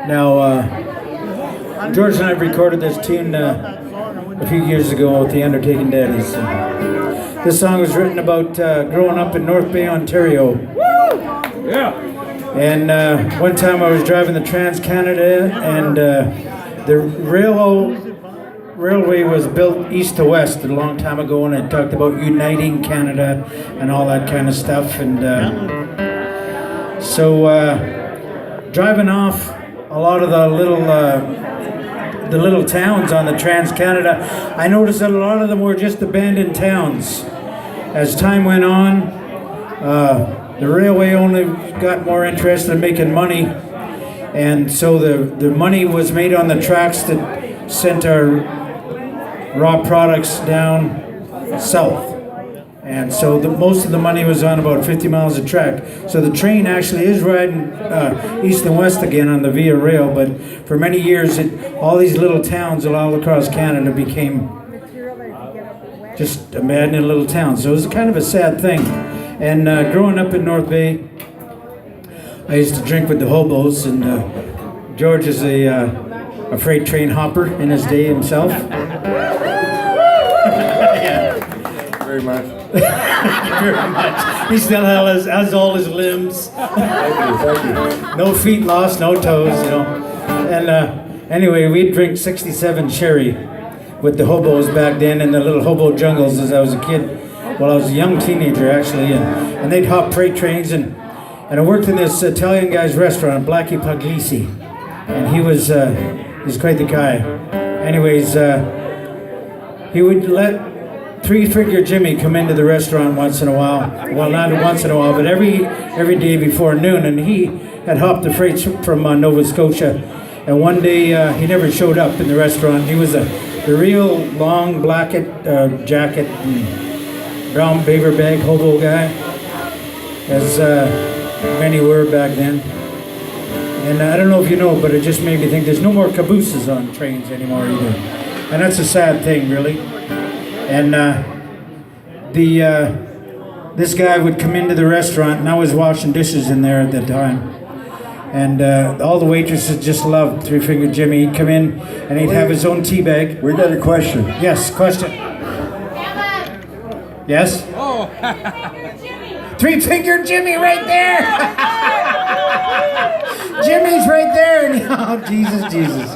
Now, George and I recorded this tune a few years ago with the Undertakin Daddies. This song was written about growing up in North Bay, Ontario. Yeah. And one time I was driving the Trans-Canada, and the railway was built east to west a long time ago, and it talked about uniting Canada and all that kind of stuff. And so driving off a lot of the little towns on the Trans-Canada, I noticed that a lot of them were just abandoned towns. As time went on, the railway only got more interested in making money, and so the money was made on the tracks that sent our raw products down south. And so most of the money was on about 50 miles of track. So the train actually is riding east and west again on the Via Rail, but for many years, all these little towns all across Canada became just abandoned little towns. So it was kind of a sad thing. And growing up in North Bay, I used to drink with the hobos, and George is a freight train hopper in his day himself. Very much. Very much. He still has all his limbs. Thank you. No feet lost, no toes, you know. And anyway, we'd drink 67 sherry with the hobos back then in the little hobo jungles as I was a kid. Well, I was a young teenager actually, and they'd hop freight trains, and I worked in this Italian guy's restaurant, Blackie Puglisi, and he's quite the guy. Anyways, he would let Three-Finger Jimmy come into the restaurant once in a while. Well, not once in a while, but every day before noon. And he had hopped the freight from Nova Scotia. And one day he never showed up in the restaurant. He was the real long black jacket and brown beaver bag hobo guy, as many were back then. And I don't know if you know, but it just made me think there's no more cabooses on trains anymore either. And that's a sad thing, really. And this guy would come into the restaurant, and I was washing dishes in there at the time. And all the waitresses just loved Three-Finger Jimmy. He'd come in, and he'd have his own tea bag. We got a question. Yes, question. Yes? Oh. Three-Finger Jimmy right there! Jimmy's right there! Oh, Jesus.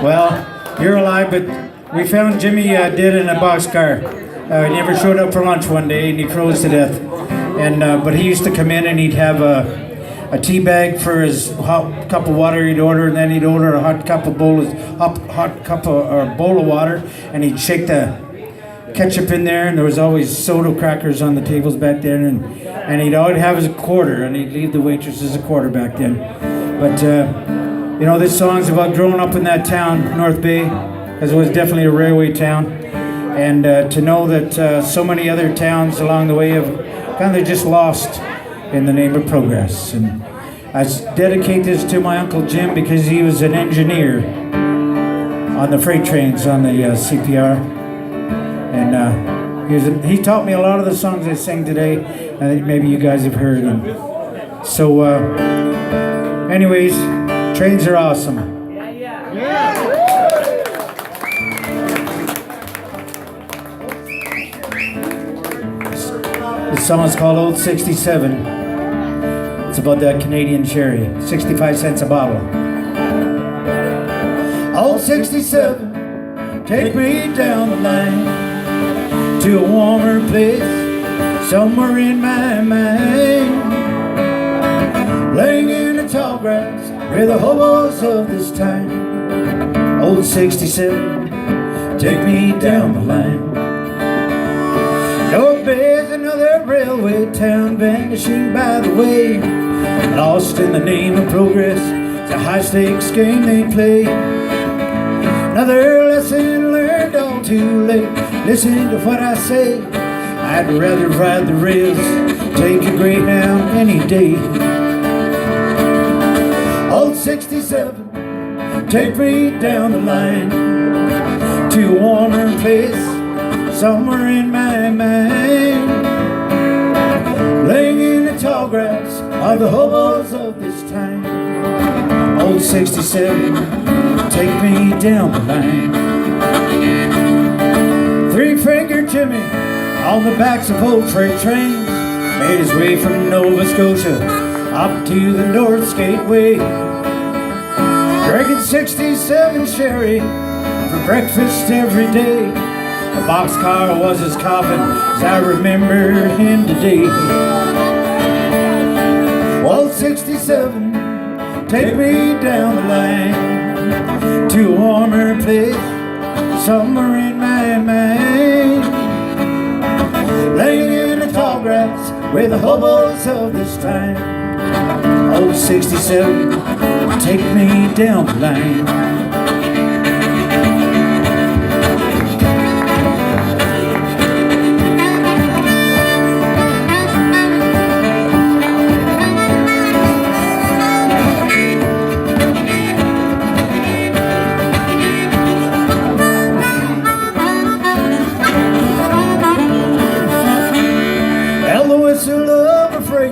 Well, you're alive, but we found Jimmy dead in a boxcar. He never showed up for lunch one day, and he froze to death. And but he used to come in, and he'd have a tea bag for his hot cup of water he'd order, and then he'd order a bowl of water, and he'd shake the ketchup in there, and there was always soda crackers on the tables back then, and he'd always have his quarter, and he'd leave the waitresses a quarter back then. But you know, this song's about growing up in that town, North Bay, because it was definitely a railway town, and to know that so many other towns along the way have kind of just lost in the name of progress. And I dedicate this to my Uncle Jim because he was an engineer on the freight trains on the CPR, and he taught me a lot of the songs I sing today. I think maybe you guys have heard them. So anyways, trains are awesome. The song is called Old 67. It's about that Canadian sherry, 65 cents a bottle. Old 67, take me down the line to a warmer place, somewhere in my mind, laying in the tall grass where the hobos of this time. Old 67, take me down the line. North Bay's another railway town vanishing by the way, lost in the name of progress. It's a high-stakes game they play. Another lesson learned all too late. Listen to what I say. I'd rather ride the rails, take a Greyhound any day. Old 67, take me down the line to a warmer place, somewhere in my mind, laying in the tall grass are the hobos of this time. Old 67, take me down the line. Three-finger Jimmy on the backs of old freight trains made his way from Nova Scotia up to the North Skateway. Drinking 67 sherry for breakfast every day. A boxcar was his coffin as I remember him today. Old 67, take me down the line to a warmer place somewhere in my mind. Laying in the tall grass with the hobos of this time. Old 67, take me down the line.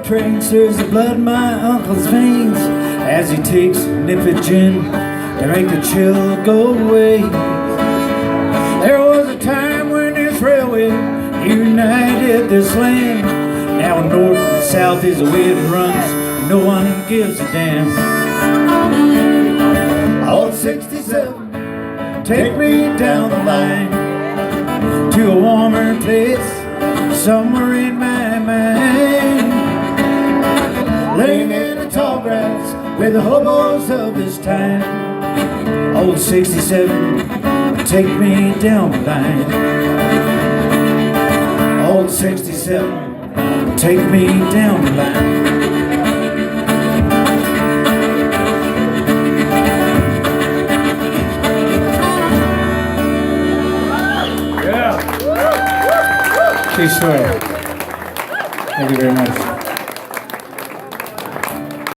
Train stirs the blood in my uncle's veins as he takes a nip of gin to make the chill go away. There was a time when this railway united this land. Now north and south is the way it runs. No one gives a damn. Old 67, take me down the line to a warmer place somewhere in my mind. Laying in the tall grass with the hobos of this time. Old 67, take me down the line. Old 67, take me down the line. Yeah. Peace, Thank you very much.